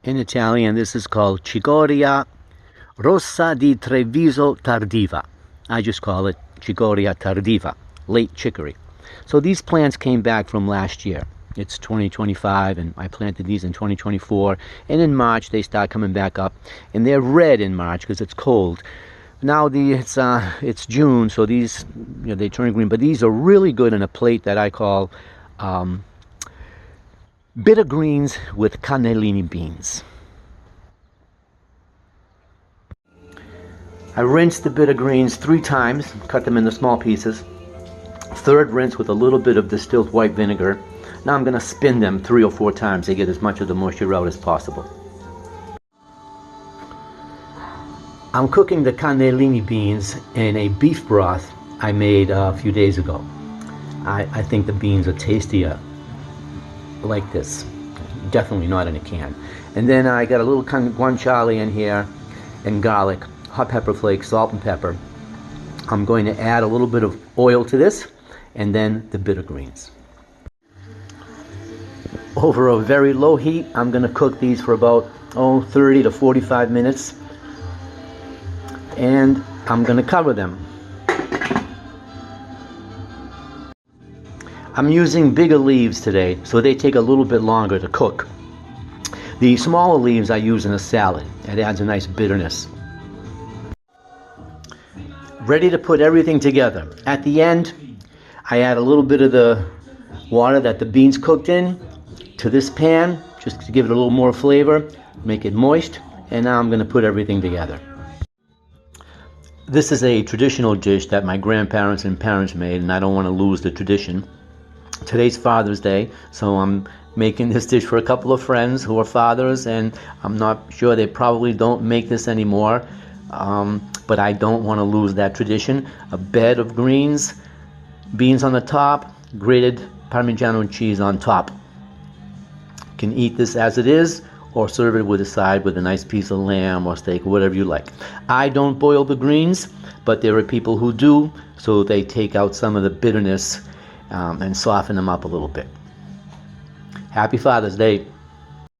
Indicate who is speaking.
Speaker 1: In Italian, this is called Cicoria Rossa di Treviso Tardiva. I just call it Cicoria Tardiva, late chicory. So these plants came back from last year. It's 2025 and I planted these in 2024, and in March they start coming back up, and they're red in March because it's cold. Now it's June, so these, they turn green, but these are really good in a plate that I call bitter greens with cannellini beans. I rinsed the bitter greens 3 times, cut them into small pieces. Third rinse with a little bit of distilled white vinegar. Now I'm going to spin them 3 or 4 times to get as much of the moisture out as possible. I'm cooking the cannellini beans in a beef broth I made a few days ago. I think the beans are tastier like this, definitely not in a can. And then I got a little guanciale in here and garlic, hot pepper flakes, salt and pepper. I'm going to add a little bit of oil to this, and then the bitter greens. Over a very low heat, I'm going to cook these for about 30 to 45 minutes, and I'm going to cover them. I'm using bigger leaves today, so they take a little bit longer to cook. The smaller leaves I use in a salad. It adds a nice bitterness. Ready to put everything together. At the end, I add a little bit of the water that the beans cooked in to this pan, just to give it a little more flavor, make it moist, and now I'm going to put everything together. This is a traditional dish that my grandparents and parents made, and I don't want to lose the tradition. Today's Father's Day, so I'm making this dish for a couple of friends who are fathers, and I'm not sure, they probably don't make this anymore, but I don't want to lose that tradition. A bed of greens, beans on the top, grated Parmigiano cheese on top. You can eat this as it is, or serve it with a side with a nice piece of lamb or steak, whatever you like. I don't boil the greens, but there are people who do, so they take out some of the bitterness and soften them up a little bit. Happy Father's Day.